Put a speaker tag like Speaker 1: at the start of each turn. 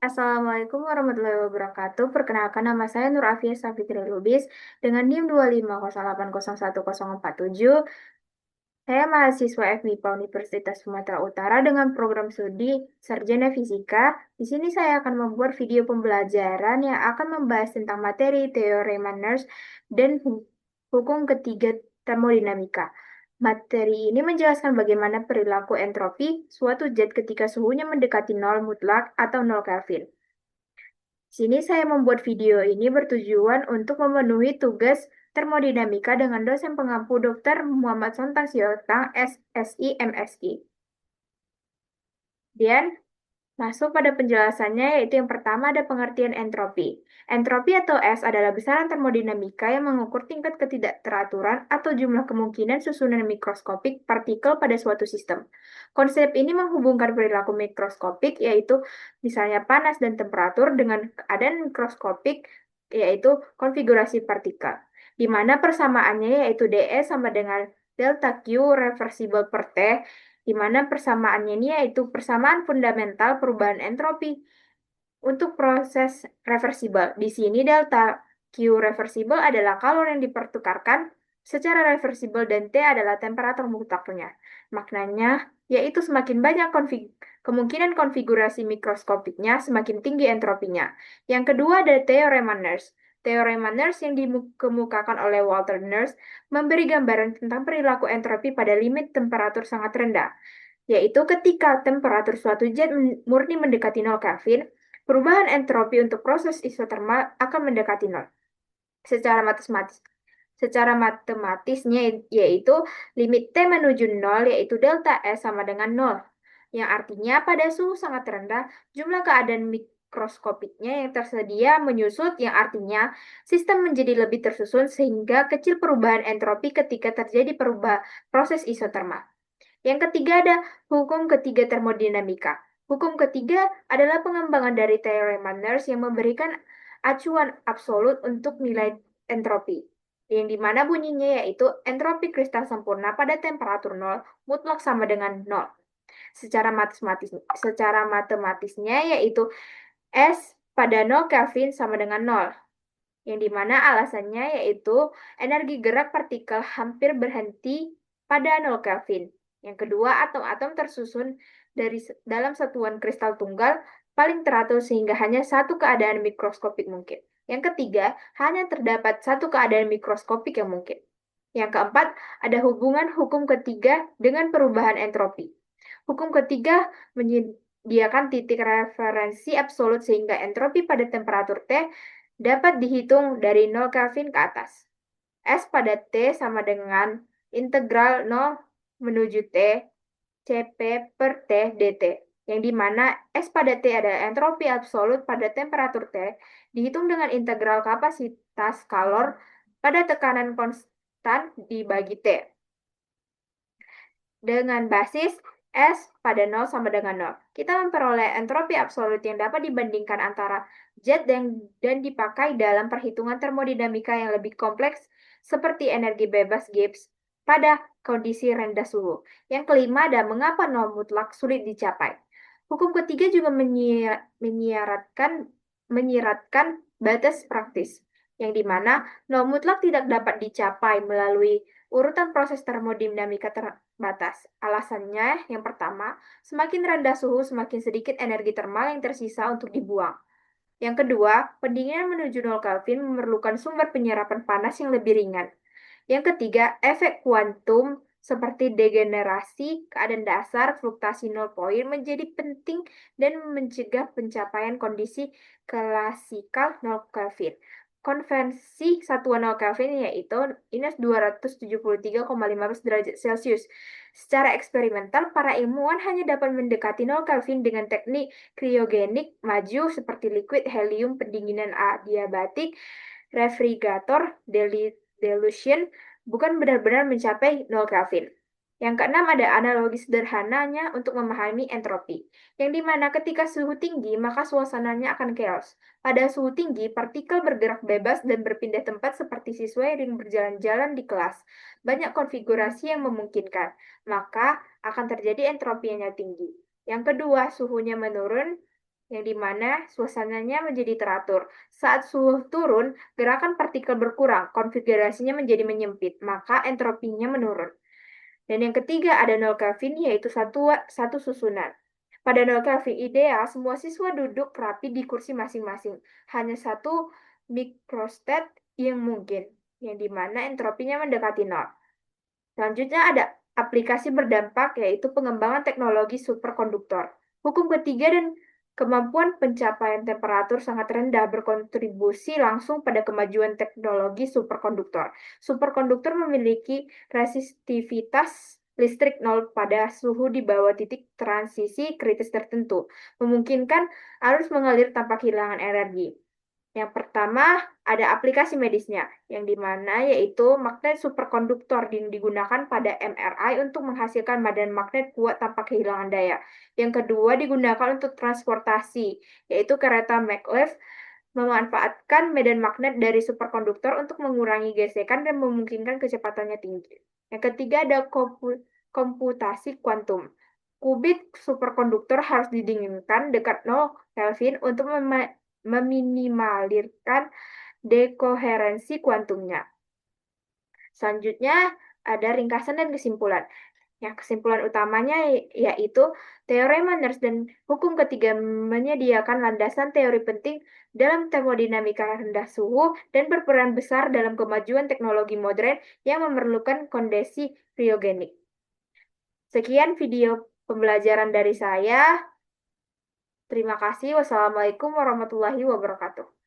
Speaker 1: Assalamualaikum warahmatullahi wabarakatuh. Perkenalkan nama saya Nur Afia Safitri Lubis dengan NIM 250080147. Saya mahasiswa FMIPA Universitas Sumatera Utara dengan program studi Sarjana Fisika. Di sini saya akan membuat video pembelajaran yang akan membahas tentang materi teorema Nernst dan hukum ketiga termodinamika. Materi ini menjelaskan bagaimana perilaku entropi suatu zat ketika suhunya mendekati nol mutlak atau nol Kelvin. Sini saya membuat video ini bertujuan untuk memenuhi tugas termodinamika dengan dosen pengampu Dr. Muhammad Sontang Siotang, SSI, MSI. Dan masuk pada penjelasannya, yaitu yang pertama ada pengertian entropi. Entropi atau S adalah besaran termodinamika yang mengukur tingkat ketidakteraturan atau jumlah kemungkinan susunan mikroskopik partikel pada suatu sistem. Konsep ini menghubungkan perilaku mikroskopik, yaitu misalnya panas dan temperatur, dengan keadaan mikroskopik, yaitu konfigurasi partikel, di mana persamaannya yaitu dS sama dengan delta Q reversible per T, di mana persamaannya ini yaitu persamaan fundamental perubahan entropi untuk proses reversibel. Di sini delta Q reversibel adalah kalor yang dipertukarkan secara reversibel dan T adalah temperatur mutlaknya. Maknanya yaitu semakin banyak kemungkinan konfigurasi mikroskopiknya, semakin tinggi entropinya. Yang kedua ada teorema Nernst. Teorema Nernst yang dikemukakan oleh Walter Nernst memberi gambaran tentang perilaku entropi pada limit temperatur sangat rendah, yaitu ketika temperatur suatu zat murni mendekati 0 Kelvin, perubahan entropi untuk proses isotermal akan mendekati 0. Secara matematisnya yaitu limit T menuju 0 yaitu delta S sama dengan 0, yang artinya pada suhu sangat rendah, jumlah keadaan mikroskopiknya yang tersedia menyusut, yang artinya sistem menjadi lebih tersusun sehingga kecil perubahan entropi ketika terjadi proses isotermal. Yang ketiga ada hukum ketiga termodinamika. Hukum ketiga adalah pengembangan dari teorema Nernst yang memberikan acuan absolut untuk nilai entropi, yang dimana bunyinya yaitu entropi kristal sempurna pada temperatur 0 mutlak sama dengan 0. Secara matematisnya yaitu S pada 0 Kelvin sama dengan 0, yang dimana alasannya yaitu energi gerak partikel hampir berhenti pada 0 Kelvin. Yang kedua, atom-atom tersusun dalam satuan kristal tunggal paling teratur sehingga hanya satu keadaan mikroskopik mungkin. Yang ketiga, hanya terdapat satu keadaan mikroskopik yang mungkin. Yang keempat, ada hubungan hukum ketiga dengan perubahan entropi. Hukum ketiga menyediakan titik referensi absolut sehingga entropi pada temperatur T dapat dihitung dari 0 Kelvin ke atas. S pada T sama dengan integral 0 menuju T Cp per T dt, yang dimana S pada T adalah entropi absolut pada temperatur T, dihitung dengan integral kapasitas kalor pada tekanan konstan dibagi T, dengan basis S pada 0 sama dengan 0. Kita memperoleh entropi absolut yang dapat dibandingkan antara zat dan dipakai dalam perhitungan termodinamika yang lebih kompleks seperti energi bebas Gibbs pada kondisi rendah suhu. Yang kelima ada mengapa nol mutlak sulit dicapai. Hukum ketiga juga menyiratkan batas praktis, yang dimana nol mutlak tidak dapat dicapai melalui urutan proses termodinamika terbatas. Alasannya yang pertama, semakin rendah suhu, semakin sedikit energi termal yang tersisa untuk dibuang. Yang kedua, pendinginan menuju 0 Kelvin memerlukan sumber penyerapan panas yang lebih ringan. Yang ketiga, efek kuantum seperti degenerasi keadaan dasar fluktuasi 0 poin menjadi penting dan mencegah pencapaian kondisi klasikal 0 Kelvin. Konvensi satuan 0 Kelvin yaitu minus 273,15 derajat Celcius. Secara eksperimental, para ilmuwan hanya dapat mendekati 0 Kelvin dengan teknik kriogenik maju seperti liquid helium, pendinginan adiabatik, refrigerator, dilution, bukan benar-benar mencapai 0 Kelvin. Yang keenam ada analogi sederhananya untuk memahami entropi, yang dimana ketika suhu tinggi maka suasananya akan chaos. Pada suhu tinggi, partikel bergerak bebas dan berpindah tempat seperti siswa yang berjalan-jalan di kelas. Banyak konfigurasi yang memungkinkan, maka akan terjadi entropi yang tinggi. Yang kedua, suhunya menurun, yang dimana suasananya menjadi teratur. Saat suhu turun, gerakan partikel berkurang, konfigurasinya menjadi menyempit, maka entropinya menurun. Dan yang ketiga ada 0 Kelvin, yaitu satu susunan. Pada 0 Kelvin ideal, semua siswa duduk rapi di kursi masing-masing. Hanya satu mikrostat yang mungkin, yang dimana entropinya mendekati 0. Selanjutnya ada aplikasi berdampak, yaitu pengembangan teknologi superkonduktor. Hukum ketiga dan kemampuan pencapaian temperatur sangat rendah berkontribusi langsung pada kemajuan teknologi superkonduktor. Superkonduktor memiliki resistivitas listrik nol pada suhu di bawah titik transisi kritis tertentu, memungkinkan arus mengalir tanpa kehilangan energi. Yang pertama, ada aplikasi medisnya, yang dimana yaitu magnet superkonduktor yang digunakan pada MRI untuk menghasilkan medan magnet kuat tanpa kehilangan daya. Yang kedua, digunakan untuk transportasi, yaitu kereta maglev memanfaatkan medan magnet dari superkonduktor untuk mengurangi gesekan dan memungkinkan kecepatannya tinggi. Yang ketiga, ada komputasi kuantum. Qubit superkonduktor harus didinginkan dekat 0 Kelvin untuk meminimalkan dekoherensi kuantumnya. Selanjutnya ada ringkasan dan kesimpulan. Yang kesimpulan utamanya yaitu teorema Nernst dan hukum ketiga menyediakan landasan teori penting dalam termodinamika rendah suhu dan berperan besar dalam kemajuan teknologi modern yang memerlukan kondisi kriogenik. Sekian video pembelajaran dari saya. Terima kasih. Wassalamualaikum warahmatullahi wabarakatuh.